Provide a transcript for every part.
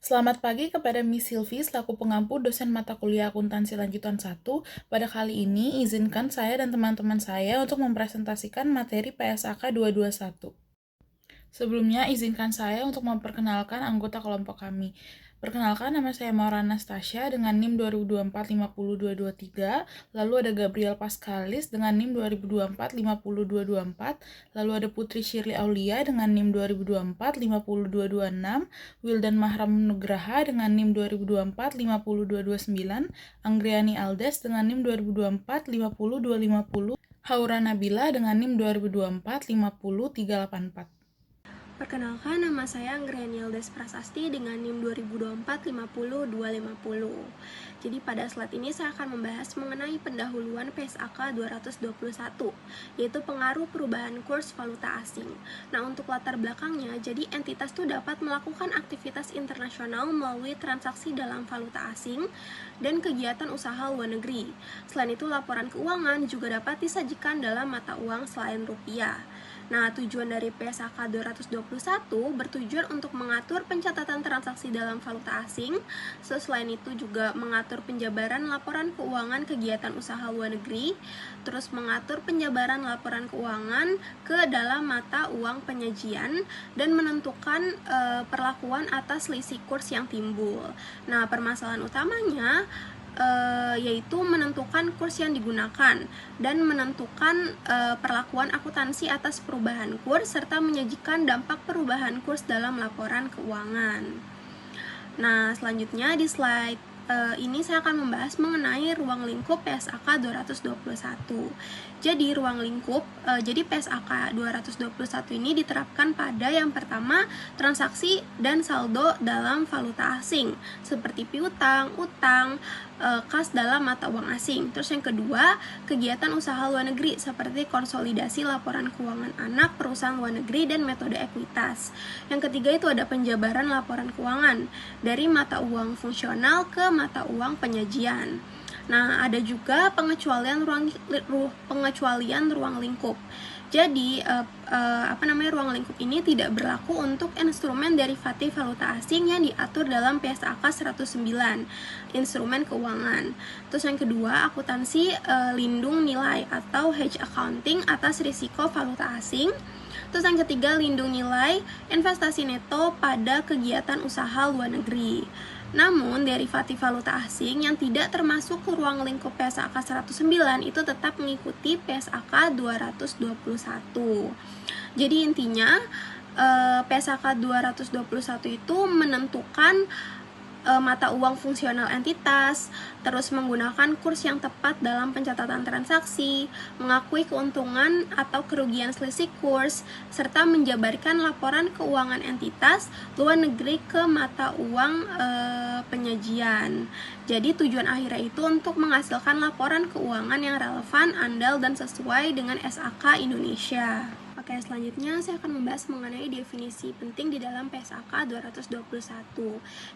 Selamat pagi kepada Miss Silvi selaku pengampu dosen mata kuliah akuntansi lanjutan 1. Pada kali ini, izinkan saya dan teman-teman saya untuk mempresentasikan materi PSAK 221. Sebelumnya, izinkan saya untuk memperkenalkan anggota kelompok kami. Perkenalkan, nama saya Maurana Nastasya dengan NIM 2024-50223, lalu ada Gabriel Pascalis dengan NIM 2024-50224, lalu ada Putri Shirley Aulia dengan NIM 2024-50226, Wildan Mahram Nugraha dengan NIM 2024-50229, Anggriani Aldes dengan NIM 2024-50250, Haura Nabila dengan NIM 2024-50384. Perkenalkan, nama saya Anggriani Aldes Prasasti dengan NIM 2024-50250. Jadi pada slide ini saya akan membahas mengenai pendahuluan PSAK 221, yaitu pengaruh perubahan kurs valuta asing. Nah, untuk latar belakangnya, jadi entitas itu dapat melakukan aktivitas internasional melalui transaksi dalam valuta asing dan kegiatan usaha luar negeri. Selain itu, laporan keuangan juga dapat disajikan dalam mata uang selain rupiah. Nah, tujuan dari PSAK 221 bertujuan untuk mengatur pencatatan transaksi dalam valuta asing. Selain itu juga mengatur penjabaran laporan keuangan kegiatan usaha luar negeri, terus mengatur penjabaran laporan keuangan ke dalam mata uang penyajian, dan menentukan perlakuan atas selisih kurs yang timbul. Nah, permasalahan utamanya yaitu menentukan kurs yang digunakan dan menentukan perlakuan akuntansi atas perubahan kurs serta menyajikan dampak perubahan kurs dalam laporan keuangan. Nah, selanjutnya di slide ini saya akan membahas mengenai ruang lingkup PSAK 221. Jadi ruang lingkup, jadi PSAK 221 ini diterapkan pada yang pertama transaksi dan saldo dalam valuta asing seperti piutang, utang, kas dalam mata uang asing. Terus yang kedua, kegiatan usaha luar negeri seperti konsolidasi laporan keuangan anak perusahaan luar negeri dan metode ekuitas. Yang ketiga itu ada penjabaran laporan keuangan dari mata uang fungsional ke mata uang penyajian. Nah, ada juga pengecualian ruang lingkup. Jadi, ruang lingkup ini tidak berlaku untuk instrumen derivatif valuta asing yang diatur dalam PSAK 109, instrumen keuangan. Terus yang kedua, akuntansi lindung nilai atau hedge accounting atas risiko valuta asing. Terus yang ketiga, lindung nilai investasi neto pada kegiatan usaha luar negeri. Namun, derivatif valuta asing yang tidak termasuk ke ruang lingkup PSAK 109 itu tetap mengikuti PSAK 221. Jadi intinya, PSAK 221 itu menentukan mata uang fungsional entitas, terus menggunakan kurs yang tepat dalam pencatatan transaksi, mengakui keuntungan atau kerugian selisih kurs, serta menjabarkan laporan keuangan entitas luar negeri ke mata uang penyajian. Jadi tujuan akhirnya itu untuk menghasilkan laporan keuangan yang relevan, andal, dan sesuai dengan SAK Indonesia. Oke, selanjutnya saya akan membahas mengenai definisi penting di dalam PSAK 221.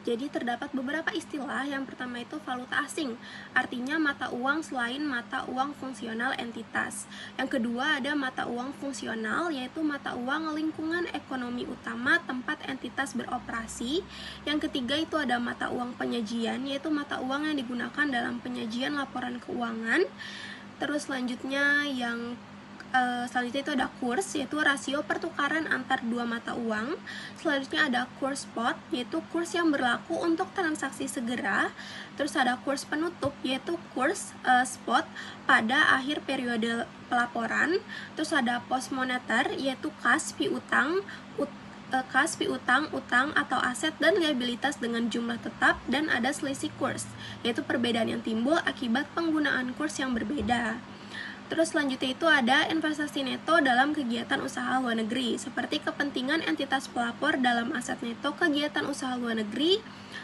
Jadi terdapat beberapa istilah. Yang pertama itu valuta asing, artinya mata uang selain mata uang fungsional entitas. Yang kedua ada mata uang fungsional, yaitu mata uang lingkungan ekonomi utama tempat entitas beroperasi. Yang ketiga itu ada mata uang penyajian, yaitu mata uang yang digunakan dalam penyajian laporan keuangan. Terus selanjutnya selanjutnya itu ada kurs, yaitu rasio pertukaran antar dua mata uang. Selanjutnya ada kurs spot, yaitu kurs yang berlaku untuk transaksi segera. Terus ada kurs penutup, yaitu kurs spot pada akhir periode pelaporan. Terus ada post moneter, yaitu kas piutang, utang atau aset dan liabilitas dengan jumlah tetap. Dan ada selisih kurs, yaitu perbedaan yang timbul akibat penggunaan kurs yang berbeda. Terus selanjutnya itu ada investasi neto dalam kegiatan usaha luar negeri, seperti kepentingan entitas pelapor dalam aset neto kegiatan usaha luar negeri.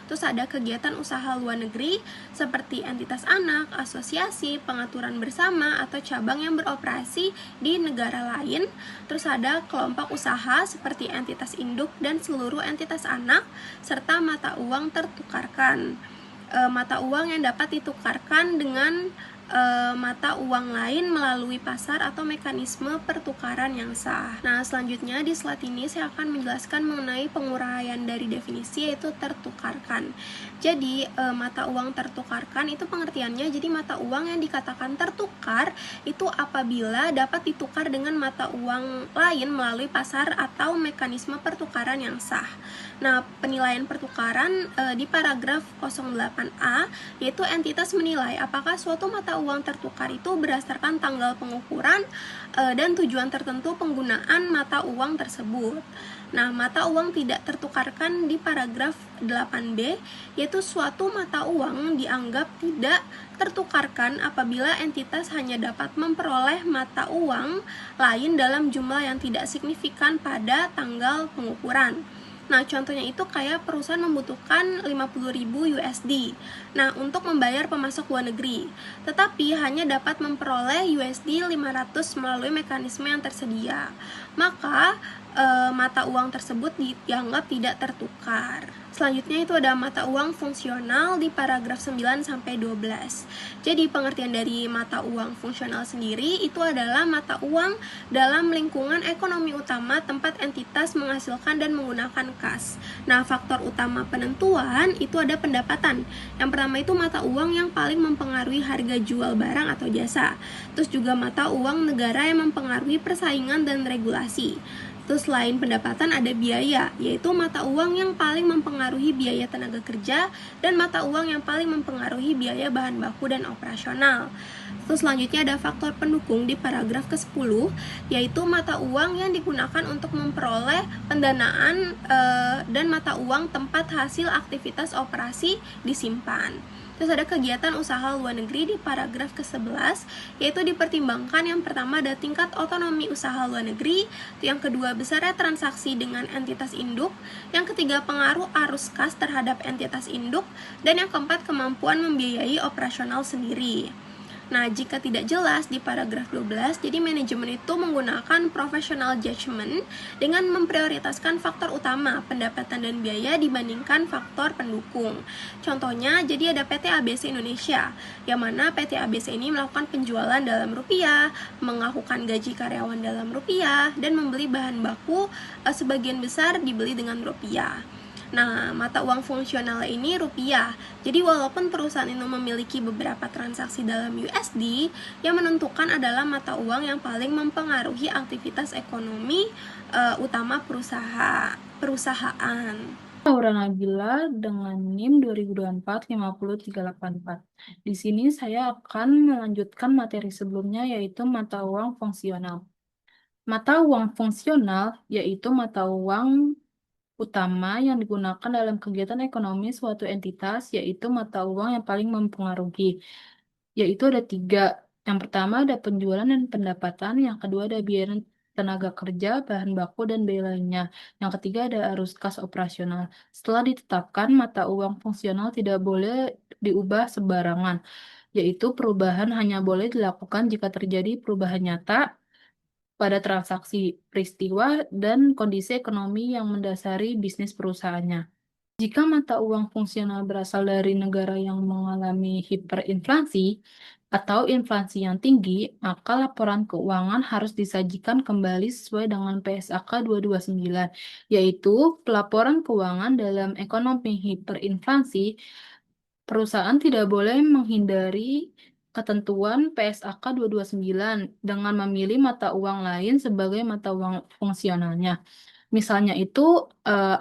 Terus ada kegiatan usaha luar negeri seperti entitas anak, asosiasi, pengaturan bersama, atau cabang yang beroperasi di negara lain. Terus ada kelompok usaha seperti entitas induk dan seluruh entitas anak, serta mata uang tertukarkan. Mata uang yang dapat ditukarkan dengan mata uang lain melalui pasar atau mekanisme pertukaran yang sah. Nah, selanjutnya di slide ini saya akan menjelaskan mengenai penguraian dari definisi, yaitu tertukarkan. Jadi, mata uang tertukarkan itu pengertiannya, jadi mata uang yang dikatakan tertukar itu apabila dapat ditukar dengan mata uang lain melalui pasar atau mekanisme pertukaran yang sah. Nah, penilaian pertukaran di paragraf 08A, yaitu entitas menilai apakah suatu mata uang tertukar itu berdasarkan tanggal pengukuran dan tujuan tertentu penggunaan mata uang tersebut. Nah, mata uang tidak tertukarkan di paragraf 8B, yaitu suatu mata uang dianggap tidak tertukarkan apabila entitas hanya dapat memperoleh mata uang lain dalam jumlah yang tidak signifikan pada tanggal pengukuran. Nah, contohnya itu kayak perusahaan membutuhkan 50.000 USD. Nah, untuk membayar pemasok luar negeri, tetapi hanya dapat memperoleh USD 500 melalui mekanisme yang tersedia. Maka, mata uang tersebut dianggap tidak tertukar. Selanjutnya itu ada mata uang fungsional di paragraf 9 sampai 12. Jadi pengertian dari mata uang fungsional sendiri itu adalah mata uang dalam lingkungan ekonomi utama tempat entitas menghasilkan dan menggunakan kas. Nah, faktor utama penentuan itu ada pendapatan. Yang pertama itu mata uang yang paling mempengaruhi harga jual barang atau jasa. Terus juga mata uang negara yang mempengaruhi persaingan dan regulasi. Terus selain pendapatan ada biaya, yaitu mata uang yang paling mempengaruhi biaya tenaga kerja dan mata uang yang paling mempengaruhi biaya bahan baku dan operasional. Terus selanjutnya ada faktor pendukung di paragraf ke-10, yaitu mata uang yang digunakan untuk memperoleh pendanaan dan mata uang tempat hasil aktivitas operasi disimpan. Terus ada kegiatan usaha luar negeri di paragraf ke-11, yaitu dipertimbangkan yang pertama ada tingkat otonomi usaha luar negeri, yang kedua besarnya transaksi dengan entitas induk, yang ketiga pengaruh arus kas terhadap entitas induk, dan yang keempat kemampuan membiayai operasional sendiri. Nah, jika tidak jelas di paragraf 12, jadi manajemen itu menggunakan professional judgment dengan memprioritaskan faktor utama, pendapatan dan biaya dibandingkan faktor pendukung. Contohnya, jadi ada PT ABC Indonesia, yang mana PT ABC ini melakukan penjualan dalam rupiah, mengakukan gaji karyawan dalam rupiah, dan membeli bahan baku sebagian besar dibeli dengan rupiah. Nah, mata uang fungsional ini rupiah. Jadi walaupun perusahaan itu memiliki beberapa transaksi dalam USD, yang menentukan adalah mata uang yang paling mempengaruhi aktivitas ekonomi utama perusahaan. Aura Nabila dengan NIM 2024 Di sini saya akan melanjutkan materi sebelumnya, yaitu mata uang fungsional. Mata uang fungsional yaitu mata uang utama yang digunakan dalam kegiatan ekonomi suatu entitas, yaitu mata uang yang paling mempengaruhi, yaitu ada tiga. Yang pertama ada penjualan dan pendapatan, yang kedua ada biaya tenaga kerja, bahan baku, dan biaya lainnya. Yang ketiga ada arus kas operasional. Setelah ditetapkan, mata uang fungsional tidak boleh diubah sembarangan, yaitu perubahan hanya boleh dilakukan jika terjadi perubahan nyata pada transaksi, peristiwa, dan kondisi ekonomi yang mendasari bisnis perusahaannya. Jika mata uang fungsional berasal dari negara yang mengalami hiperinflasi atau inflasi yang tinggi, maka laporan keuangan harus disajikan kembali sesuai dengan PSAK 229, yaitu pelaporan keuangan dalam ekonomi hiperinflasi. Perusahaan tidak boleh menghindari ketentuan PSAK 229 dengan memilih mata uang lain sebagai mata uang fungsionalnya. Misalnya itu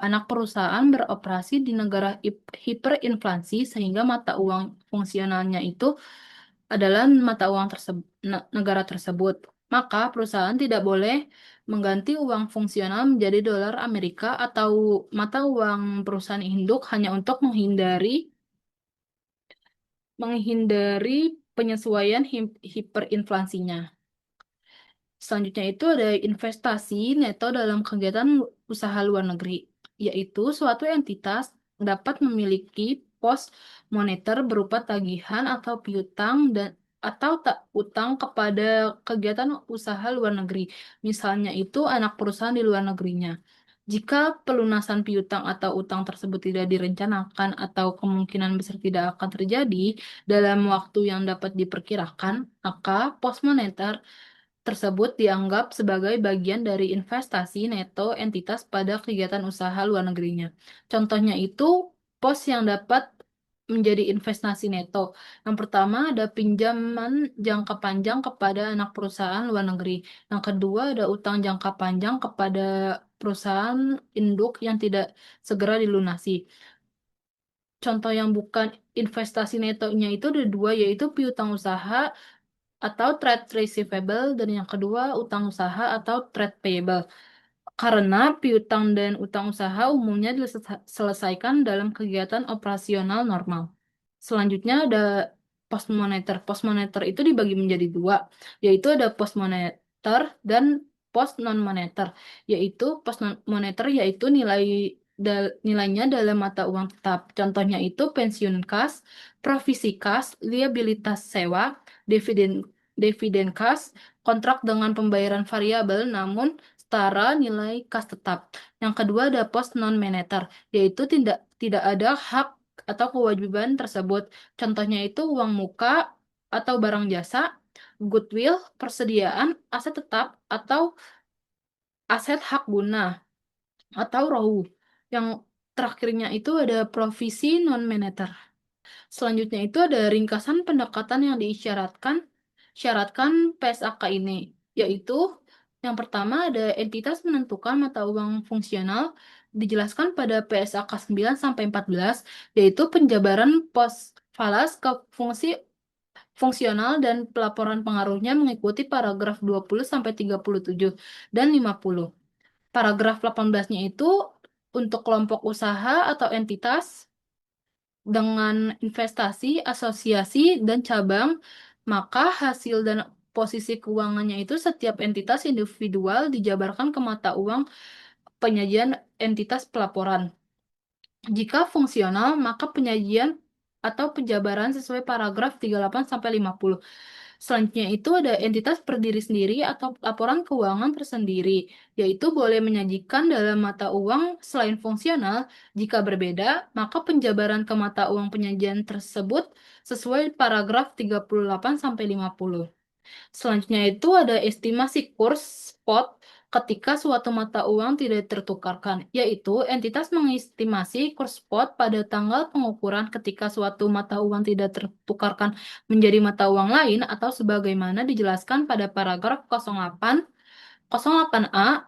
anak perusahaan beroperasi di negara hiperinflasi sehingga mata uang fungsionalnya itu adalah mata uang negara tersebut. Maka perusahaan tidak boleh mengganti uang fungsional menjadi dolar Amerika atau mata uang perusahaan induk hanya untuk menghindari penyesuaian hiperinflasinya. Selanjutnya itu ada investasi neto dalam kegiatan usaha luar negeri, yaitu suatu entitas dapat memiliki pos moneter berupa tagihan atau piutang dan atau tak utang kepada kegiatan usaha luar negeri. Misalnya itu anak perusahaan di luar negerinya. Jika pelunasan piutang atau utang tersebut tidak direncanakan atau kemungkinan besar tidak akan terjadi dalam waktu yang dapat diperkirakan, maka pos moneter tersebut dianggap sebagai bagian dari investasi neto entitas pada kegiatan usaha luar negerinya. Contohnya itu pos yang dapat menjadi investasi neto. Yang pertama ada pinjaman jangka panjang kepada anak perusahaan luar negeri. Yang kedua ada utang jangka panjang kepada perusahaan induk yang tidak segera dilunasi. Contoh yang bukan investasi netonya itu ada dua, yaitu piutang usaha atau trade receivable, dan yang kedua utang usaha atau trade payable. Karena piutang dan utang usaha umumnya diselesaikan dalam kegiatan operasional normal. Selanjutnya ada pos moneter. Pos moneter itu dibagi menjadi dua, yaitu ada pos moneter dan pos non moneter. Yaitu pos non moneter yaitu nilainya dalam mata uang tetap. Contohnya itu pensiun kas, provisi kas, liabilitas sewa, dividen dividen kas, kontrak dengan pembayaran variabel namun setara nilai kas tetap. Yang kedua ada pos non moneter, yaitu tidak tidak ada hak atau kewajiban tersebut. Contohnya itu uang muka atau barang jasa, goodwill, persediaan, aset tetap, atau aset hak guna, atau ROU. Yang terakhirnya itu ada provisi non-moneter. Selanjutnya itu ada ringkasan pendekatan yang syaratkan PSAK ini, yaitu yang pertama ada entitas menentukan mata uang fungsional dijelaskan pada PSAK 9 sampai 14, yaitu penjabaran pos falas ke fungsi fungsional dan pelaporan pengaruhnya mengikuti paragraf 20 sampai 37 dan 50. Paragraf 18-nya itu untuk kelompok usaha atau entitas dengan investasi, asosiasi, dan cabang, maka hasil dan posisi keuangannya itu setiap entitas individual dijabarkan ke mata uang penyajian entitas pelaporan. Jika fungsional, maka penyajian atau penjabaran sesuai paragraf 38 sampai 50. Selanjutnya itu ada entitas berdiri sendiri atau laporan keuangan tersendiri, yaitu boleh menyajikan dalam mata uang selain fungsional. Jika berbeda, maka penjabaran ke mata uang penyajian tersebut sesuai paragraf 38 sampai 50. Selanjutnya itu ada estimasi kurs spot ketika suatu mata uang tidak tertukarkan, yaitu entitas mengestimasi kurs spot pada tanggal pengukuran ketika suatu mata uang tidak tertukarkan menjadi mata uang lain atau sebagaimana dijelaskan pada paragraf 08A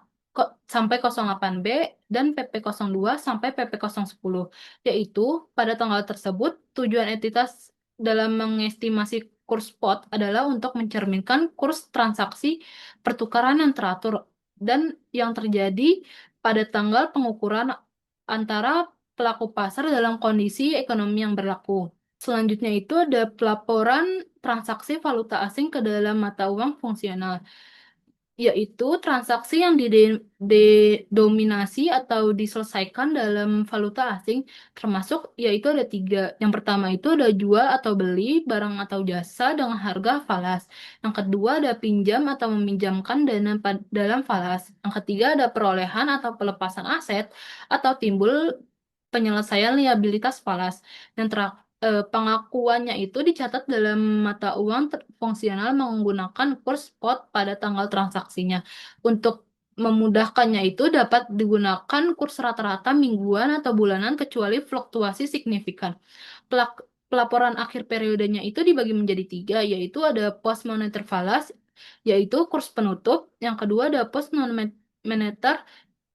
sampai 08B dan PP02 sampai PP010, yaitu pada tanggal tersebut tujuan entitas dalam mengestimasi kurs spot adalah untuk mencerminkan kurs transaksi pertukaran yang teratur dan yang terjadi pada tanggal pengukuran antara pelaku pasar dalam kondisi ekonomi yang berlaku. Selanjutnya itu ada pelaporan transaksi valuta asing ke dalam mata uang fungsional, yaitu transaksi yang didominasi atau diselesaikan dalam valuta asing, termasuk yaitu ada tiga. Yang pertama itu ada jual atau beli barang atau jasa dengan harga falas. Yang kedua ada pinjam atau meminjamkan dana dalam falas. Yang ketiga ada perolehan atau pelepasan aset atau timbul penyelesaian liabilitas falas. Dan pengakuannya itu dicatat dalam mata uang fungsional menggunakan kurs spot pada tanggal transaksinya. Untuk memudahkannya itu dapat digunakan kurs rata-rata mingguan atau bulanan kecuali fluktuasi signifikan. Pelaporan akhir periodenya itu dibagi menjadi tiga, yaitu ada post moneter falas, yaitu kurs penutup. Yang kedua ada post non moneter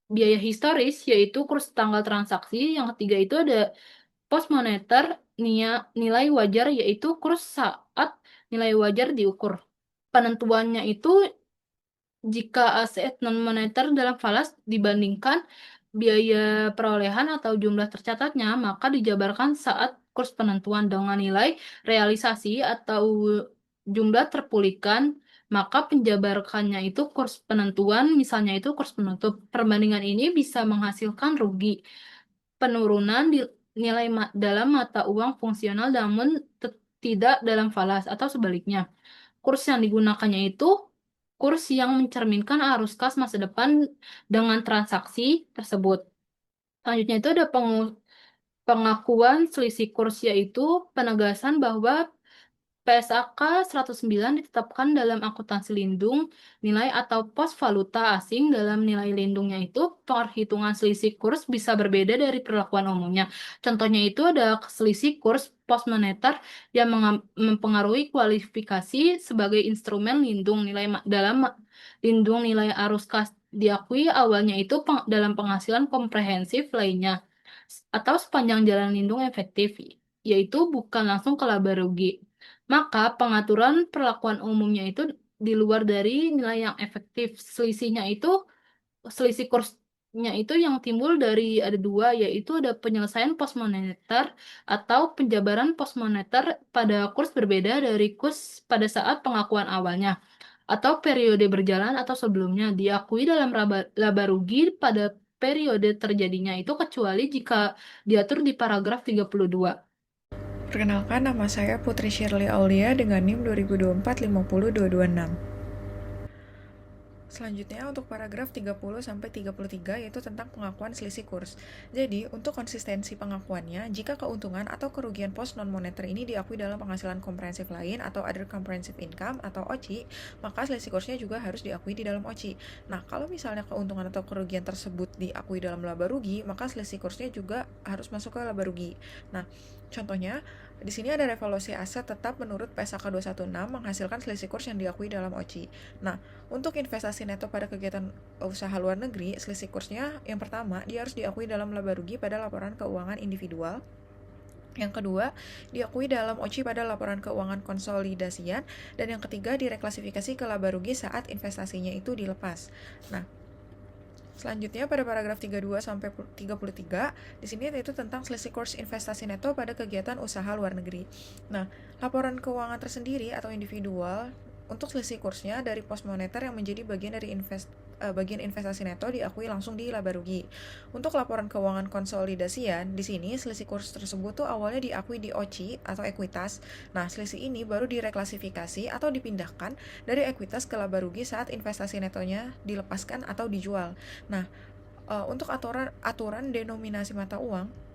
biaya historis, yaitu kurs tanggal transaksi. Yang ketiga itu ada pos moneter nilai wajar, yaitu kurs saat nilai wajar diukur. Penentuannya itu jika aset non-moneter dalam falas dibandingkan biaya perolehan atau jumlah tercatatnya, maka dijabarkan saat kurs penentuan dengan nilai realisasi atau jumlah terpulihkan, maka penjabarkannya itu kurs penentuan, misalnya itu kurs penutup. Perbandingan ini bisa menghasilkan rugi penurunan di nilai dalam mata uang fungsional namun tidak dalam falas atau sebaliknya. Kurs yang digunakannya itu kurs yang mencerminkan arus kas masa depan dengan transaksi tersebut. Selanjutnya itu ada pengakuan selisih kurs, yaitu penegasan bahwa PSAK 109 ditetapkan dalam akuntansi lindung nilai atau pos valuta asing. Dalam nilai lindungnya itu, perhitungan selisih kurs bisa berbeda dari perlakuan umumnya. Contohnya itu ada selisih kurs pos moneter yang mempengaruhi kualifikasi sebagai instrumen lindung nilai dalam lindung nilai arus kas diakui awalnya itu dalam penghasilan komprehensif lainnya atau sepanjang jalan lindung efektif, yaitu bukan langsung ke laba rugi. Maka pengaturan perlakuan umumnya itu di luar dari nilai yang efektif. Selisih kursnya itu yang timbul dari ada dua, yaitu ada penyelesaian pos moneter atau penjabaran pos moneter pada kurs berbeda dari kurs pada saat pengakuan awalnya, atau periode berjalan atau sebelumnya diakui dalam laba rugi pada periode terjadinya itu, kecuali jika diatur di paragraf 32. Perkenalkan, nama saya Putri Shirley Aulia dengan NIM 2024 50226. Selanjutnya untuk paragraf 30 sampai 33 yaitu tentang pengakuan selisih kurs. Jadi, untuk konsistensi pengakuannya, jika keuntungan atau kerugian pos non-moneter ini diakui dalam penghasilan komprehensif lain atau other comprehensive income atau OCI, maka selisih kursnya juga harus diakui di dalam OCI. Nah, kalau misalnya keuntungan atau kerugian tersebut diakui dalam laba rugi, maka selisih kursnya juga harus masuk ke laba rugi. Nah, contohnya, di sini ada revaluasi aset tetap menurut PSAK 216 menghasilkan selisih kurs yang diakui dalam OCI. Nah, untuk investasi neto pada kegiatan usaha luar negeri, selisih kursnya yang pertama, dia harus diakui dalam laba rugi pada laporan keuangan individual. Yang kedua, diakui dalam OCI pada laporan keuangan konsolidasian. Dan yang ketiga, direklasifikasi ke laba rugi saat investasinya itu dilepas. Nah, selanjutnya pada paragraf 32 sampai 33, di sini yaitu tentang selisih kurs investasi neto pada kegiatan usaha luar negeri. Nah, laporan keuangan tersendiri atau individual untuk selisih kursnya dari pos moneter yang menjadi bagian dari bagian investasi neto diakui langsung di laba rugi. Untuk laporan keuangan konsolidasian, di sini selisih kurs tersebut tuh awalnya diakui di OCI atau ekuitas. Nah, selisih ini baru direklasifikasi atau dipindahkan dari ekuitas ke laba rugi saat investasi netonya dilepaskan atau dijual. Nah, untuk aturan denominasi mata uang,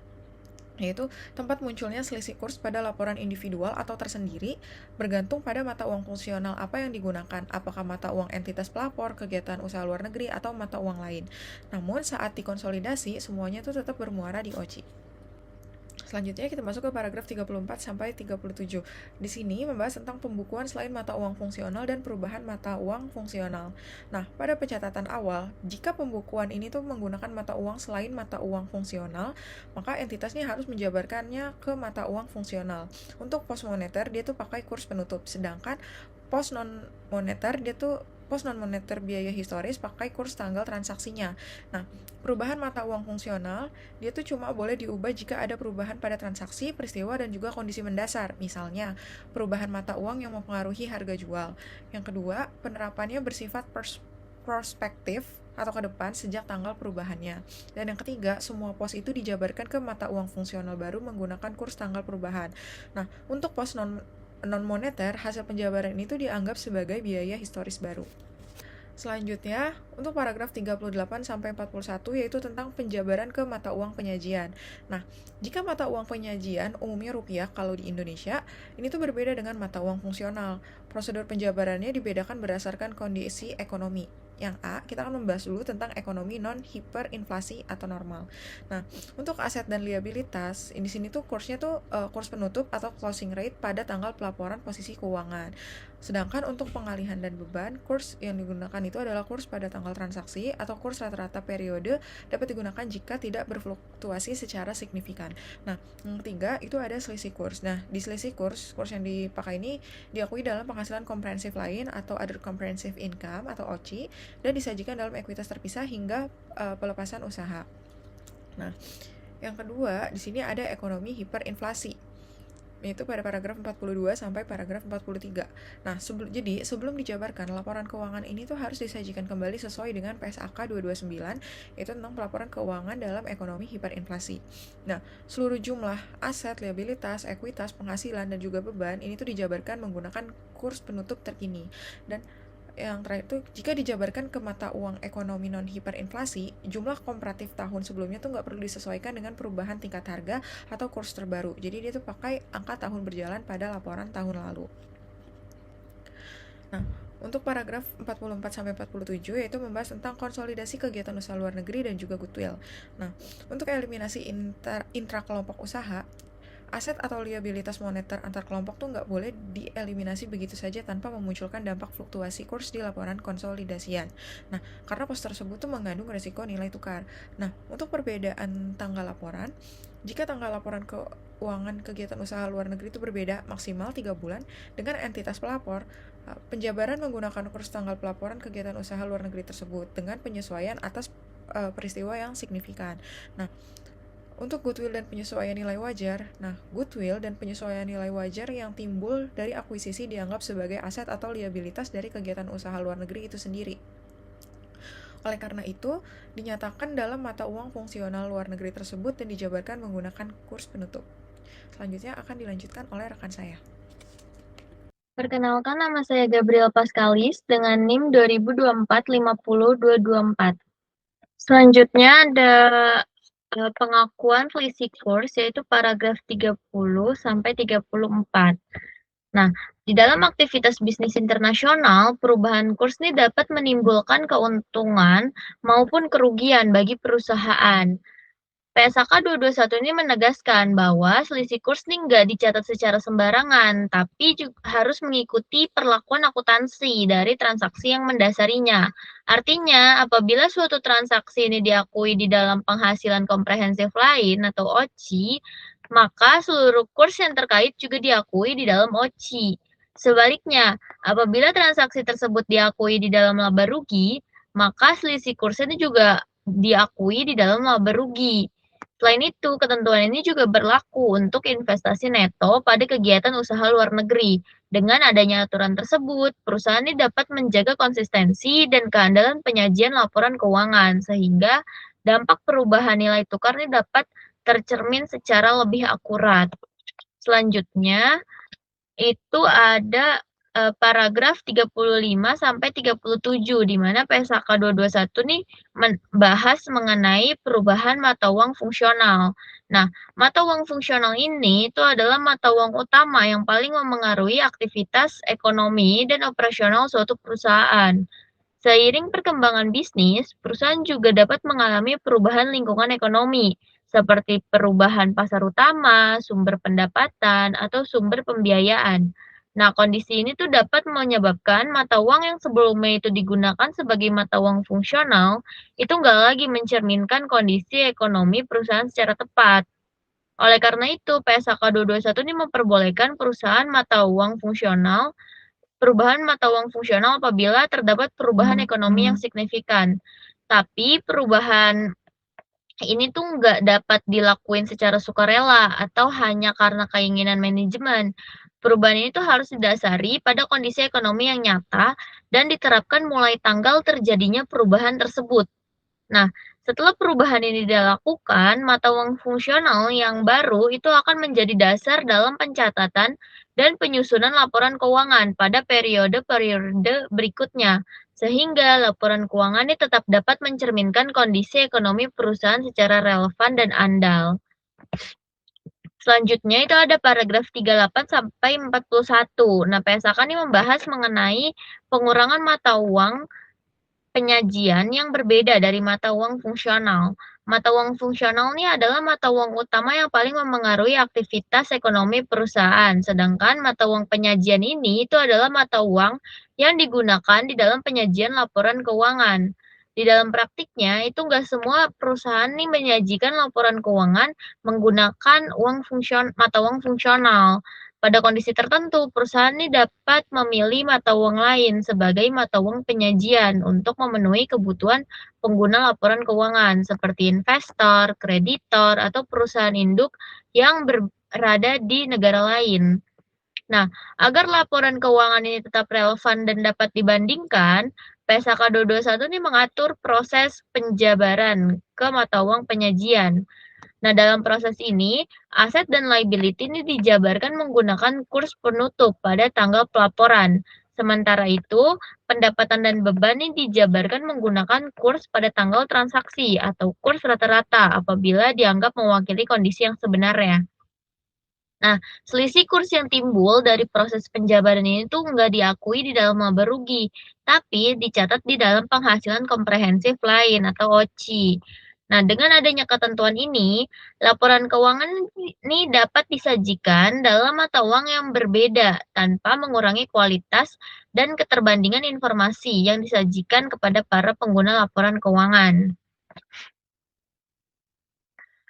yaitu tempat munculnya selisih kurs pada laporan individual atau tersendiri bergantung pada mata uang fungsional apa yang digunakan, apakah mata uang entitas pelapor, kegiatan usaha luar negeri, atau mata uang lain. Namun saat dikonsolidasi, semuanya itu tetap bermuara di OCI. Selanjutnya kita masuk ke paragraf 34 sampai 37. Di sini membahas tentang pembukuan selain mata uang fungsional dan perubahan mata uang fungsional. Nah, pada pencatatan awal, jika pembukuan ini tuh menggunakan mata uang selain mata uang fungsional, maka entitasnya harus menjabarkannya ke mata uang fungsional. Untuk pos moneter, dia tuh pakai kurs penutup, sedangkan pos non moneter biaya historis pakai kurs tanggal transaksinya. Nah, perubahan mata uang fungsional, dia tuh cuma boleh diubah jika ada perubahan pada transaksi, peristiwa, dan juga kondisi mendasar. Misalnya, perubahan mata uang yang mempengaruhi harga jual. Yang kedua, penerapannya bersifat prospektif atau ke depan sejak tanggal perubahannya. Dan yang ketiga, semua pos itu dijabarkan ke mata uang fungsional baru menggunakan kurs tanggal perubahan. Nah, untuk pos non-moneter, hasil penjabaran itu dianggap sebagai biaya historis baru. Selanjutnya, untuk paragraf 38 sampai 41 yaitu tentang penjabaran ke mata uang penyajian. Nah, jika mata uang penyajian umumnya rupiah kalau di Indonesia, ini tuh berbeda dengan mata uang fungsional. Prosedur penjabarannya dibedakan berdasarkan kondisi ekonomi. Yang A, kita akan membahas dulu tentang ekonomi non-hiperinflasi atau normal. Nah, untuk aset dan liabilitas, di sini tuh kursnya tuh kurs penutup atau closing rate pada tanggal pelaporan posisi keuangan. Sedangkan untuk pengalihan dan beban, kurs yang digunakan itu adalah kurs pada tanggal transaksi atau kurs rata-rata periode dapat digunakan jika tidak berfluktuasi secara signifikan. Nah, yang ketiga itu ada selisih kurs. Nah, di selisih kurs yang dipakai ini diakui dalam penghasilan komprehensif lain atau other comprehensive income atau OCI dan disajikan dalam ekuitas terpisah hingga pelepasan usaha. Nah, yang kedua di sini ada ekonomi hiperinflasi, yaitu pada paragraf 42 sampai paragraf 43. Nah, sebelum dijabarkan, laporan keuangan ini tuh harus disajikan kembali sesuai dengan PSAK 229, yaitu tentang pelaporan keuangan dalam ekonomi hiperinflasi. Nah, seluruh jumlah aset, liabilitas, ekuitas, penghasilan, dan juga beban, ini tuh dijabarkan menggunakan kurs penutup terkini. Dan yang terakhir itu, jika dijabarkan ke mata uang ekonomi non hiperinflasi, jumlah komparatif tahun sebelumnya tuh nggak perlu disesuaikan dengan perubahan tingkat harga atau kurs terbaru. Jadi dia tuh pakai angka tahun berjalan pada laporan tahun lalu. Nah, untuk paragraf 44-47 yaitu membahas tentang konsolidasi kegiatan usaha luar negeri dan juga goodwill. Nah, untuk eliminasi intra-kelompok usaha, aset atau liabilitas moneter antar kelompok tuh nggak boleh dieliminasi begitu saja tanpa memunculkan dampak fluktuasi kurs di laporan konsolidasian. Nah, karena pos tersebut tuh mengandung risiko nilai tukar. Nah, untuk perbedaan tanggal laporan, jika tanggal laporan keuangan kegiatan usaha luar negeri itu berbeda maksimal 3 bulan dengan entitas pelapor, penjabaran menggunakan kurs tanggal pelaporan kegiatan usaha luar negeri tersebut dengan penyesuaian atas peristiwa yang signifikan. Nah, untuk goodwill dan penyesuaian nilai wajar, goodwill dan penyesuaian nilai wajar yang timbul dari akuisisi dianggap sebagai aset atau liabilitas dari kegiatan usaha luar negeri itu sendiri. Oleh karena itu, dinyatakan dalam mata uang fungsional luar negeri tersebut dan dijabarkan menggunakan kurs penutup. Selanjutnya akan dilanjutkan oleh rekan saya. Perkenalkan, nama saya Gabriel Pascalis dengan NIM 2024-50224. Selanjutnya ada pengakuan selisih kurs, yaitu paragraf 30 sampai 34. Nah, di dalam aktivitas bisnis internasional, perubahan kurs ini dapat menimbulkan keuntungan maupun kerugian bagi perusahaan. PSAK 221 ini menegaskan bahwa selisih kurs ini nggak dicatat secara sembarangan, tapi juga harus mengikuti perlakuan akuntansi dari transaksi yang mendasarinya. Artinya, apabila suatu transaksi ini diakui di dalam penghasilan komprehensif lain atau OCI, maka seluruh kurs yang terkait juga diakui di dalam OCI. Sebaliknya, apabila transaksi tersebut diakui di dalam laba rugi, maka selisih kurs ini juga diakui di dalam laba rugi. Selain itu, ketentuan ini juga berlaku untuk investasi neto pada kegiatan usaha luar negeri. Dengan adanya aturan tersebut, perusahaan ini dapat menjaga konsistensi dan keandalan penyajian laporan keuangan, sehingga dampak perubahan nilai tukar ini dapat tercermin secara lebih akurat. Selanjutnya, itu ada paragraf 35 sampai 37 di mana PSAK 221 nih membahas mengenai perubahan mata uang fungsional. Nah, mata uang fungsional ini itu adalah mata uang utama yang paling memengaruhi aktivitas ekonomi dan operasional suatu perusahaan. Seiring perkembangan bisnis, perusahaan juga dapat mengalami perubahan lingkungan ekonomi, seperti perubahan pasar utama, sumber pendapatan, atau sumber pembiayaan. Nah, kondisi ini tuh dapat menyebabkan mata uang yang sebelumnya itu digunakan sebagai mata uang fungsional, itu nggak lagi mencerminkan kondisi ekonomi perusahaan secara tepat. Oleh karena itu, PSAK 221 ini memperbolehkan perusahaan mata uang fungsional perubahan mata uang fungsional apabila terdapat perubahan ekonomi yang signifikan. Tapi perubahan ini tuh nggak dapat dilakuin secara sukarela atau hanya karena keinginan manajemen. Perubahan ini tuh harus didasari pada kondisi ekonomi yang nyata dan diterapkan mulai tanggal terjadinya perubahan tersebut. Nah, setelah perubahan ini dilakukan, mata uang fungsional yang baru itu akan menjadi dasar dalam pencatatan dan penyusunan laporan keuangan pada periode-periode berikutnya, sehingga laporan keuangan ini tetap dapat mencerminkan kondisi ekonomi perusahaan secara relevan dan andal. Selanjutnya itu ada paragraf 38 sampai 41. Nah, PSAK ini membahas mengenai pengurangan mata uang penyajian yang berbeda dari mata uang fungsional. Mata uang fungsional ini adalah mata uang utama yang paling memengaruhi aktivitas ekonomi perusahaan, sedangkan mata uang penyajian ini itu adalah mata uang yang digunakan di dalam penyajian laporan keuangan. Di dalam praktiknya, itu nggak semua perusahaan nih menyajikan laporan keuangan menggunakan mata uang fungsional. Pada kondisi tertentu, perusahaan ini dapat memilih mata uang lain sebagai mata uang penyajian untuk memenuhi kebutuhan pengguna laporan keuangan, seperti investor, kreditor, atau perusahaan induk yang berada di negara lain. Nah, agar laporan keuangan ini tetap relevan dan dapat dibandingkan, PSAK 221 ini mengatur proses penjabaran ke mata uang penyajian. Nah, dalam proses ini, aset dan liability ini dijabarkan menggunakan kurs penutup pada tanggal pelaporan. Sementara itu, pendapatan dan beban ini dijabarkan menggunakan kurs pada tanggal transaksi atau kurs rata-rata apabila dianggap mewakili kondisi yang sebenarnya. Nah, selisih kurs yang timbul dari proses penjabaran ini tuh nggak diakui di dalam laba rugi, tapi dicatat di dalam penghasilan komprehensif lain atau OCI. Nah, dengan adanya ketentuan ini, laporan keuangan ini dapat disajikan dalam mata uang yang berbeda tanpa mengurangi kualitas dan keterbandingan informasi yang disajikan kepada para pengguna laporan keuangan.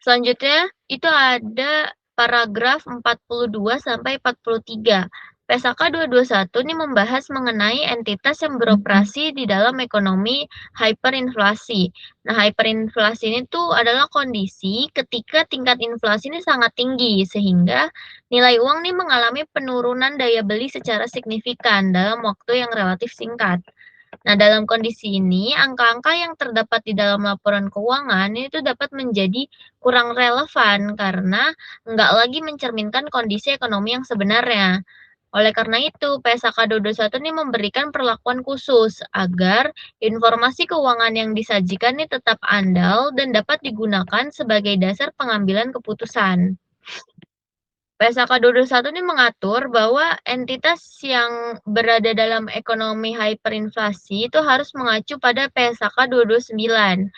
Selanjutnya, itu ada paragraf 42 sampai 43. PSAK 221 ini membahas mengenai entitas yang beroperasi di dalam ekonomi hyperinflasi. Nah, hyperinflasi ini tuh adalah kondisi ketika tingkat inflasi ini sangat tinggi sehingga nilai uang ini mengalami penurunan daya beli secara signifikan dalam waktu yang relatif singkat. Nah, dalam kondisi ini, angka-angka yang terdapat di dalam laporan keuangan itu dapat menjadi kurang relevan karena nggak lagi mencerminkan kondisi ekonomi yang sebenarnya. Oleh karena itu, PSAK 221 ini memberikan perlakuan khusus agar informasi keuangan yang disajikan ini tetap andal dan dapat digunakan sebagai dasar pengambilan keputusan. PSAK 221 ini mengatur bahwa entitas yang berada dalam ekonomi hyperinflasi itu harus mengacu pada PSAK 229.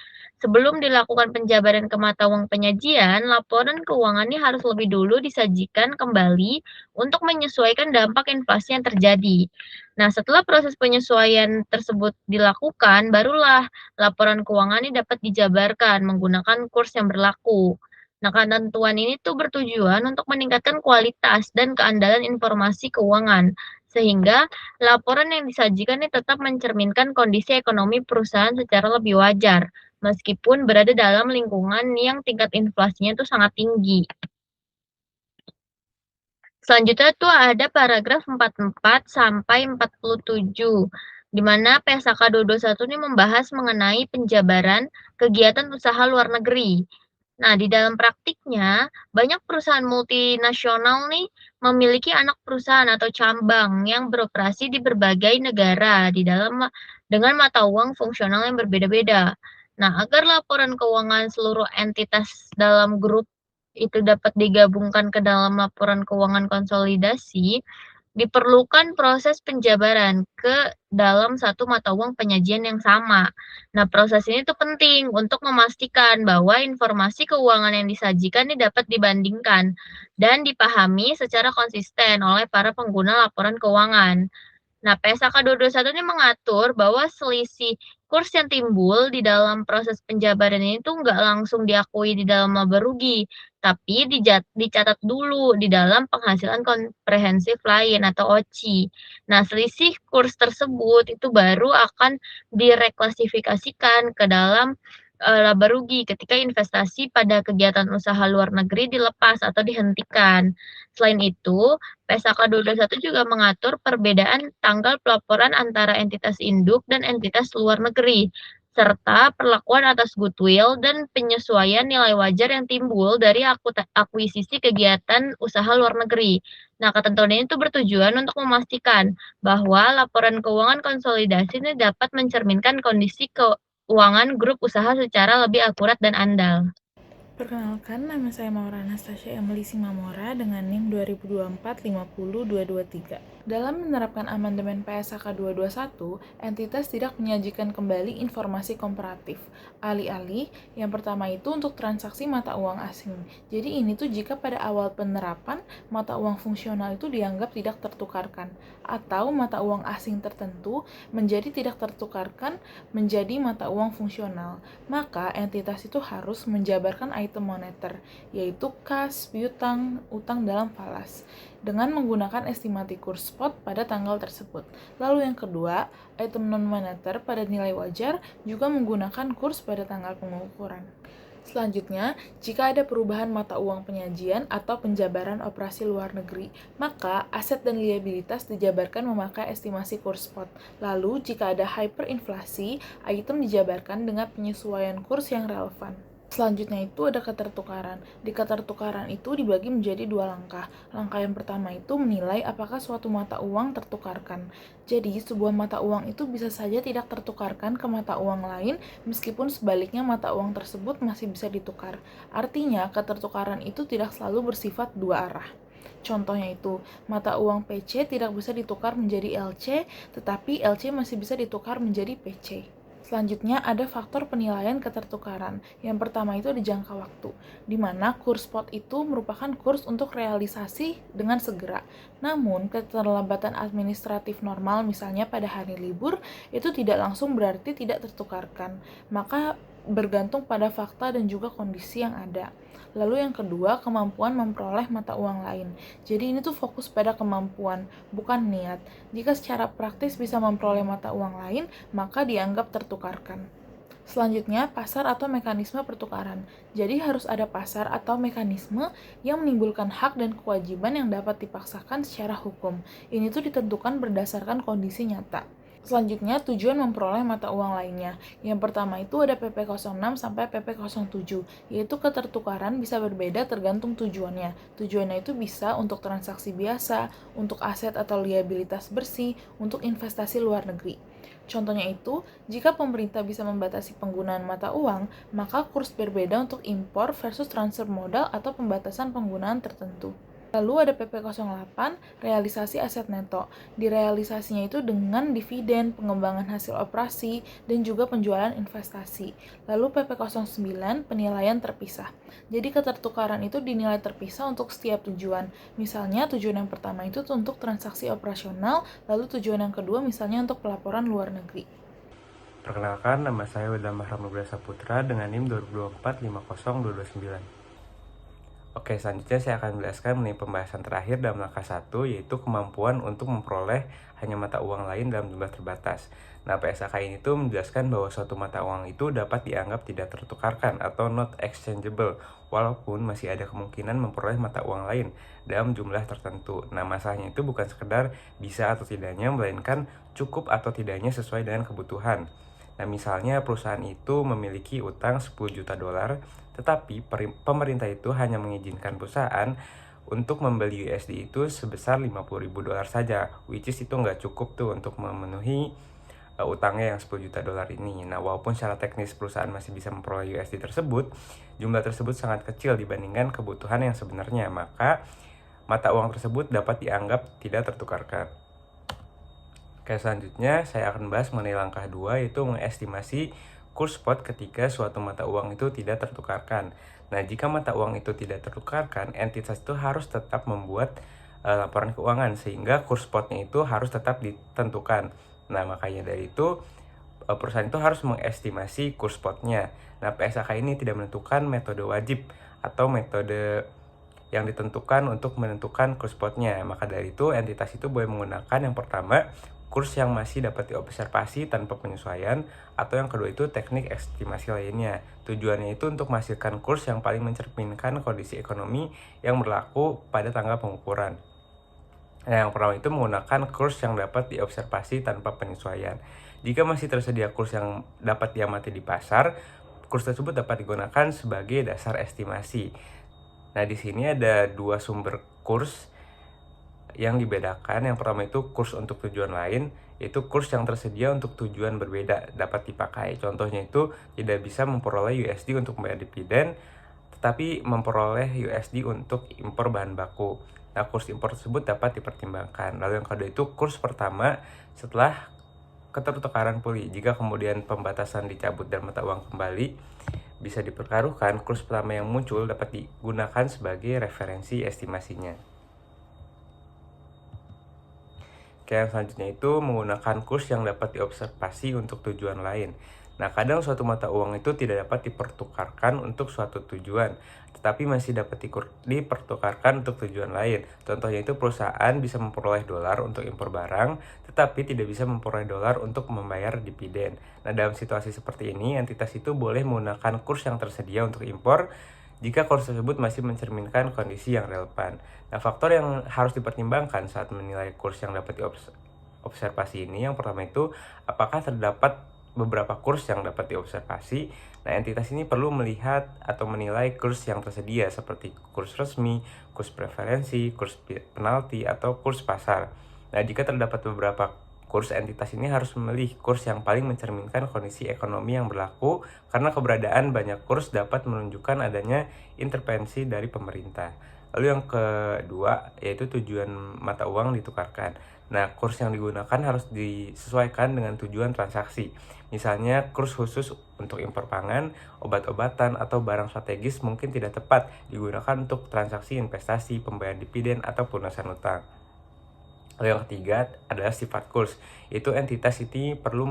Sebelum dilakukan penjabaran ke mata uang penyajian, laporan keuangan ini harus lebih dulu disajikan kembali untuk menyesuaikan dampak inflasi yang terjadi. Nah, setelah proses penyesuaian tersebut dilakukan, barulah laporan keuangan ini dapat dijabarkan menggunakan kurs yang berlaku. Nah, ketentuan ini tuh bertujuan untuk meningkatkan kualitas dan keandalan informasi keuangan, sehingga laporan yang disajikan ini tetap mencerminkan kondisi ekonomi perusahaan secara lebih wajar, meskipun berada dalam lingkungan yang tingkat inflasinya itu sangat tinggi. Selanjutnya tuh ada paragraf 44 sampai 47, di mana PSAK 221 ini membahas mengenai penjabaran kegiatan usaha luar negeri. Nah, di dalam praktiknya, banyak perusahaan multinasional nih memiliki anak perusahaan atau cabang yang beroperasi di berbagai negara dengan mata uang fungsional yang berbeda-beda. Nah, agar laporan keuangan seluruh entitas dalam grup itu dapat digabungkan ke dalam laporan keuangan konsolidasi, diperlukan proses penjabaran ke dalam satu mata uang penyajian yang sama. Nah, proses ini tuh penting untuk memastikan bahwa informasi keuangan yang disajikan ini dapat dibandingkan dan dipahami secara konsisten oleh para pengguna laporan keuangan. Nah, PSAK 221 ini mengatur bahwa selisih kurs yang timbul di dalam proses penjabaran ini tuh nggak langsung diakui di dalam laba rugi, tapi dicatat dulu di dalam penghasilan komprehensif lain atau OCI. Nah, selisih kurs tersebut itu baru akan direklasifikasikan ke dalam laba rugi ketika investasi pada kegiatan usaha luar negeri dilepas atau dihentikan. Selain itu, PSAK 221 juga mengatur perbedaan tanggal pelaporan antara entitas induk dan entitas luar negeri, serta perlakuan atas goodwill dan penyesuaian nilai wajar yang timbul dari akuisisi kegiatan usaha luar negeri. Nah, ketentuan ini tuh bertujuan untuk memastikan bahwa laporan keuangan konsolidasi ini dapat mencerminkan kondisi keuangan grup usaha secara lebih akurat dan andal. Perkenalkan, nama saya Maura Anastasia Emily Simamora dengan NIM 2024-50223. Dalam menerapkan amandemen PSAK 221, entitas tidak menyajikan kembali informasi komparatif. Alih-alih, yang pertama itu untuk transaksi mata uang asing. Jadi ini tuh jika pada awal penerapan, mata uang fungsional itu dianggap tidak tertukarkan, atau mata uang asing tertentu menjadi tidak tertukarkan menjadi mata uang fungsional, maka entitas itu harus menjabarkan item moneter, yaitu kas, piutang, utang dalam falas, dengan menggunakan estimasi kurs spot pada tanggal tersebut. Lalu yang kedua, item non-moneter pada nilai wajar juga menggunakan kurs pada tanggal pengukuran. Selanjutnya, jika ada perubahan mata uang penyajian atau penjabaran operasi luar negeri, maka aset dan liabilitas dijabarkan memakai estimasi kurs spot. Lalu, jika ada hyperinflasi, item dijabarkan dengan penyesuaian kurs yang relevan. Selanjutnya itu ada ketertukaran. Di ketertukaran itu dibagi menjadi dua langkah. Langkah yang pertama itu menilai apakah suatu mata uang tertukarkan. Jadi, sebuah mata uang itu bisa saja tidak tertukarkan ke mata uang lain, meskipun sebaliknya mata uang tersebut masih bisa ditukar. Artinya, ketertukaran itu tidak selalu bersifat dua arah. Contohnya itu, mata uang PC tidak bisa ditukar menjadi LC, tetapi LC masih bisa ditukar menjadi PC. Selanjutnya ada faktor penilaian ketertukaran. Yang pertama itu ada jangka waktu, di mana kurs spot itu merupakan kurs untuk realisasi dengan segera. Namun, keterlambatan administratif normal misalnya pada hari libur, itu tidak langsung berarti tidak tertukarkan. Maka bergantung pada fakta dan juga kondisi yang ada. Lalu yang kedua, kemampuan memperoleh mata uang lain. Jadi ini tuh fokus pada kemampuan, bukan niat. Jika secara praktis bisa memperoleh mata uang lain, maka dianggap tertukarkan. Selanjutnya, pasar atau mekanisme pertukaran. Jadi harus ada pasar atau mekanisme yang menimbulkan hak dan kewajiban yang dapat dipaksakan secara hukum. Ini tuh ditentukan berdasarkan kondisi nyata. Selanjutnya, tujuan memperoleh mata uang lainnya. Yang pertama itu ada PP 06 sampai PP 07, yaitu ketertukaran bisa berbeda tergantung tujuannya. Tujuannya itu bisa untuk transaksi biasa, untuk aset atau liabilitas bersih, untuk investasi luar negeri. Contohnya itu, jika pemerintah bisa membatasi penggunaan mata uang, maka kurs berbeda untuk impor versus transfer modal atau pembatasan penggunaan tertentu. Lalu ada PP 08, realisasi aset neto. Direalisasinya itu dengan dividen, pengembangan hasil operasi, dan juga penjualan investasi. Lalu PP 09, penilaian terpisah. Jadi ketertukaran itu dinilai terpisah untuk setiap tujuan. Misalnya tujuan yang pertama itu untuk transaksi operasional, lalu tujuan yang kedua misalnya untuk pelaporan luar negeri. Perkenalkan, nama saya Widamah Ramnugraha Saputra dengan NIM 2024 50229. Oke, selanjutnya saya akan menjelaskan mengenai pembahasan terakhir dalam langkah 1, yaitu kemampuan untuk memperoleh hanya mata uang lain dalam jumlah terbatas. Nah, PSAK ini tuh menjelaskan bahwa suatu mata uang itu dapat dianggap tidak tertukarkan atau not exchangeable, walaupun masih ada kemungkinan memperoleh mata uang lain dalam jumlah tertentu. Nah, masalahnya itu bukan sekedar bisa atau tidaknya, melainkan cukup atau tidaknya sesuai dengan kebutuhan. Nah, misalnya perusahaan itu memiliki utang 10 juta dolar, tetapi pemerintah itu hanya mengizinkan perusahaan untuk membeli USD itu sebesar 50.000 dolar saja, which is itu nggak cukup tuh untuk memenuhi utangnya yang 10 juta dolar ini. Nah, walaupun secara teknis perusahaan masih bisa memperoleh USD tersebut, jumlah tersebut sangat kecil dibandingkan kebutuhan yang sebenarnya, maka mata uang tersebut dapat dianggap tidak tertukarkan. Oke, selanjutnya saya akan bahas mengenai langkah 2, yaitu mengestimasi kurs spot ketika suatu mata uang itu tidak tertukarkan. Nah, jika mata uang itu tidak tertukarkan, entitas itu harus tetap membuat laporan keuangan, sehingga kurs spotnya itu harus tetap ditentukan. Nah, makanya dari itu perusahaan itu harus mengestimasi kurs spotnya. Nah, PSAK ini tidak menentukan metode wajib atau metode yang ditentukan untuk menentukan kurs spotnya. Maka dari itu, entitas itu boleh menggunakan yang pertama, kurs yang masih dapat diobservasi tanpa penyesuaian, atau yang kedua itu teknik estimasi lainnya. Tujuannya itu untuk menghasilkan kurs yang paling mencerminkan kondisi ekonomi yang berlaku pada tanggal pengukuran. Nah, yang pertama itu menggunakan kurs yang dapat diobservasi tanpa penyesuaian. Jika masih tersedia kurs yang dapat diamati di pasar, kurs tersebut dapat digunakan sebagai dasar estimasi. Nah, di sini ada dua sumber kurs yang dibedakan. Yang pertama itu kurs untuk tujuan lain, yaitu kurs yang tersedia untuk tujuan berbeda dapat dipakai. Contohnya itu tidak bisa memperoleh USD untuk membayar dividen, tetapi memperoleh USD untuk impor bahan baku. Nah, kurs impor tersebut dapat dipertimbangkan. Lalu yang kedua itu kurs pertama setelah ketertukaran pulih. Jika kemudian pembatasan dicabut dan mata uang kembali bisa dipertaruhkan, kurs pertama yang muncul dapat digunakan sebagai referensi estimasinya. Oke, yang selanjutnya itu menggunakan kurs yang dapat diobservasi untuk tujuan lain. Nah, kadang suatu mata uang itu tidak dapat dipertukarkan untuk suatu tujuan, tetapi masih dapat dipertukarkan untuk tujuan lain. Contohnya itu perusahaan bisa memperoleh dolar untuk impor barang, tetapi tidak bisa memperoleh dolar untuk membayar dividen. Nah, dalam situasi seperti ini, entitas itu boleh menggunakan kurs yang tersedia untuk impor jika kurs tersebut masih mencerminkan kondisi yang relevan. Nah, faktor yang harus dipertimbangkan saat menilai kurs yang dapat diobservasi ini, yang pertama itu apakah terdapat beberapa kurs yang dapat diobservasi. Nah, entitas ini perlu melihat atau menilai kurs yang tersedia seperti kurs resmi, kurs preferensi, kurs penalti, atau kurs pasar. Nah, jika terdapat beberapa kurs, entitas ini harus memilih kurs yang paling mencerminkan kondisi ekonomi yang berlaku, karena keberadaan banyak kurs dapat menunjukkan adanya intervensi dari pemerintah. Lalu yang kedua, yaitu tujuan mata uang ditukarkan. Nah, kurs yang digunakan harus disesuaikan dengan tujuan transaksi. Misalnya, kurs khusus untuk impor pangan, obat-obatan, atau barang strategis mungkin tidak tepat digunakan untuk transaksi investasi, pembayaran dividen, atau pelunasan utang. Lalu yang ketiga adalah sifat kurs. Itu entitas ini perlu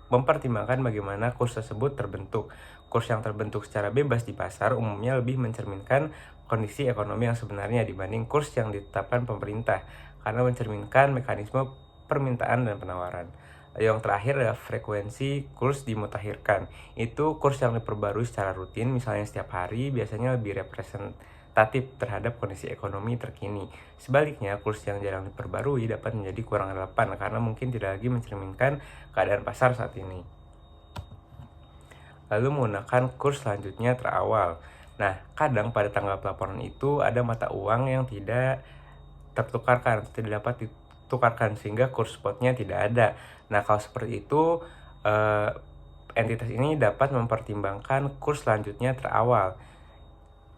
mempertimbangkan bagaimana kurs tersebut terbentuk. Kurs yang terbentuk secara bebas di pasar umumnya lebih mencerminkan kondisi ekonomi yang sebenarnya dibanding kurs yang ditetapkan pemerintah, karena mencerminkan mekanisme permintaan dan penawaran. Yang terakhir adalah frekuensi kurs dimutakhirkan. Itu kurs yang diperbarui secara rutin, misalnya setiap hari, biasanya lebih representatif terhadap kondisi ekonomi terkini. Sebaliknya, kurs yang jarang diperbarui dapat menjadi kurang relevan karena mungkin tidak lagi mencerminkan keadaan pasar saat ini. Lalu menggunakan kurs selanjutnya terawal. Nah, kadang pada tanggal pelaporan itu ada mata uang yang tidak tertukarkan, tidak dapat ditukarkan, sehingga kurs spotnya tidak ada. Nah, kalau seperti itu, entitas ini dapat mempertimbangkan kurs selanjutnya terawal.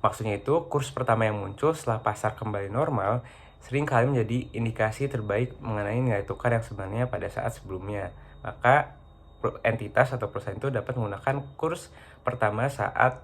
Maksudnya itu, kurs pertama yang muncul setelah pasar kembali normal seringkali menjadi indikasi terbaik mengenai nilai tukar yang sebenarnya pada saat sebelumnya. Maka entitas atau perusahaan itu dapat menggunakan kurs pertama saat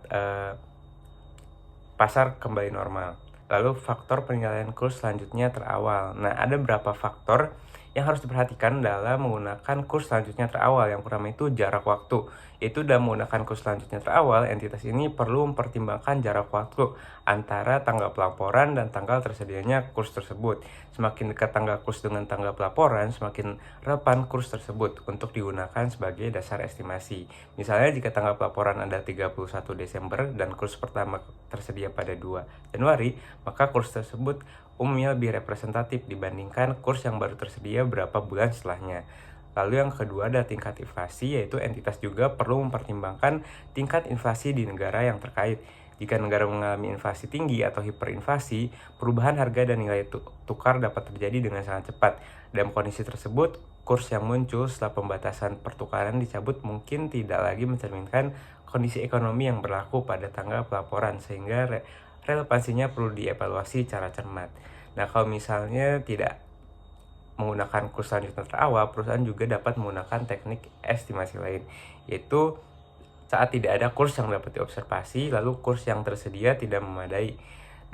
pasar kembali normal. Lalu faktor penilaian kurs selanjutnya terawal. Nah, ada beberapa faktor yang harus diperhatikan dalam menggunakan kurs selanjutnya terawal. Yang pertama itu jarak waktu. Itu dalam menggunakan kurs selanjutnya terawal, entitas ini perlu mempertimbangkan jarak waktu antara tanggal pelaporan dan tanggal tersedianya kurs tersebut. Semakin dekat tanggal kurs dengan tanggal pelaporan, semakin relevan kurs tersebut untuk digunakan sebagai dasar estimasi. Misalnya jika tanggal pelaporan ada 31 Desember dan kurs pertama tersedia pada 2 Januari, maka kurs tersebut umumnya lebih representatif dibandingkan kurs yang baru tersedia beberapa bulan setelahnya. Lalu yang kedua adalah tingkat inflasi, yaitu entitas juga perlu mempertimbangkan tingkat inflasi di negara yang terkait. Jika negara mengalami inflasi tinggi atau hiperinflasi, perubahan harga dan nilai tukar dapat terjadi dengan sangat cepat. Dalam kondisi tersebut, kurs yang muncul setelah pembatasan pertukaran dicabut mungkin tidak lagi mencerminkan kondisi ekonomi yang berlaku pada tanggal pelaporan, sehingga relevansinya perlu dievaluasi secara cermat. Nah, kalau misalnya tidak menggunakan kurs selanjutnya terawal, perusahaan juga dapat menggunakan teknik estimasi lain, yaitu saat tidak ada kurs yang dapat diobservasi, lalu kurs yang tersedia tidak memadai.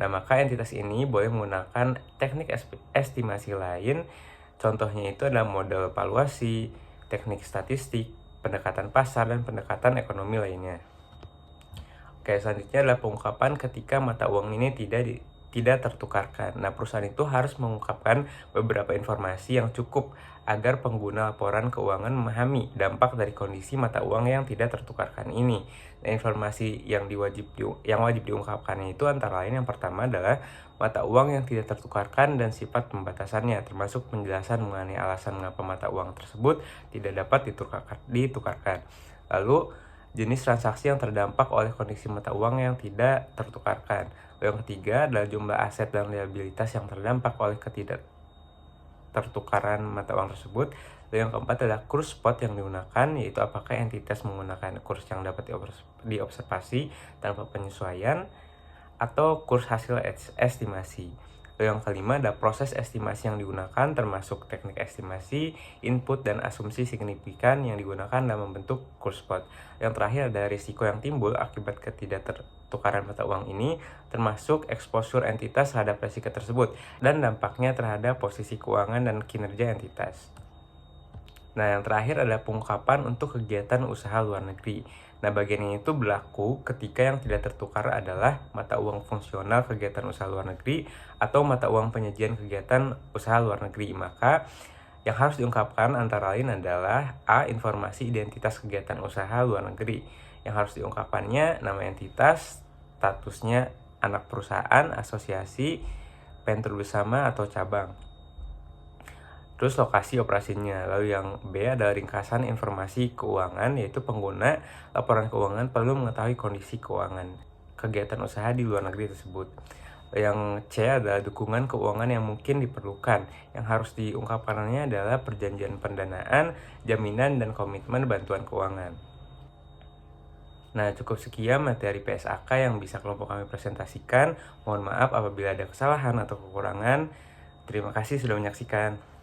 Nah, maka entitas ini boleh menggunakan teknik estimasi lain. Contohnya itu adalah model valuasi, teknik statistik, pendekatan pasar, dan pendekatan ekonomi lainnya. Oke, selanjutnya adalah pengungkapan ketika mata uang ini tidak tertukarkan. Nah, perusahaan itu harus mengungkapkan beberapa informasi yang cukup agar pengguna laporan keuangan memahami dampak dari kondisi mata uang yang tidak tertukarkan ini. Nah, informasi yang wajib diungkapkannya itu antara lain yang pertama adalah mata uang yang tidak tertukarkan dan sifat pembatasannya, termasuk penjelasan mengenai alasan mengapa mata uang tersebut tidak dapat ditukarkan. Lalu jenis transaksi yang terdampak oleh kondisi mata uang yang tidak tertukarkan. Yang ketiga adalah jumlah aset dan liabilitas yang terdampak oleh ketidaktertukaran mata uang tersebut. Lalu yang keempat adalah kurs spot yang digunakan, yaitu apakah entitas menggunakan kurs yang dapat diobservasi tanpa penyesuaian atau kurs hasil estimasi. Lalu yang kelima adalah proses estimasi yang digunakan, termasuk teknik estimasi, input, dan asumsi signifikan yang digunakan dalam membentuk kurs spot. Yang terakhir ada risiko yang timbul akibat ketidaktertukaran mata uang ini, termasuk exposure entitas terhadap risiko tersebut, dan dampaknya terhadap posisi keuangan dan kinerja entitas. Nah, yang terakhir adalah pengungkapan untuk kegiatan usaha luar negeri. Nah, bagian ini itu berlaku ketika yang tidak tertukar adalah mata uang fungsional kegiatan usaha luar negeri atau mata uang penyajian kegiatan usaha luar negeri. Maka yang harus diungkapkan antara lain adalah A. Informasi identitas kegiatan usaha luar negeri. Yang harus diungkapkannya nama entitas, statusnya anak perusahaan, asosiasi, venture bersama, atau cabang. terus lokasi operasinya. Lalu yang B adalah ringkasan informasi keuangan, yaitu pengguna laporan keuangan perlu mengetahui kondisi keuangan kegiatan usaha di luar negeri tersebut. Yang C adalah dukungan keuangan yang mungkin diperlukan. Yang harus diungkapkannya adalah perjanjian pendanaan, jaminan, dan komitmen bantuan keuangan. Nah, cukup sekian materi PSAK yang bisa kelompok kami presentasikan. Mohon maaf apabila ada kesalahan atau kekurangan. Terima kasih sudah menyaksikan.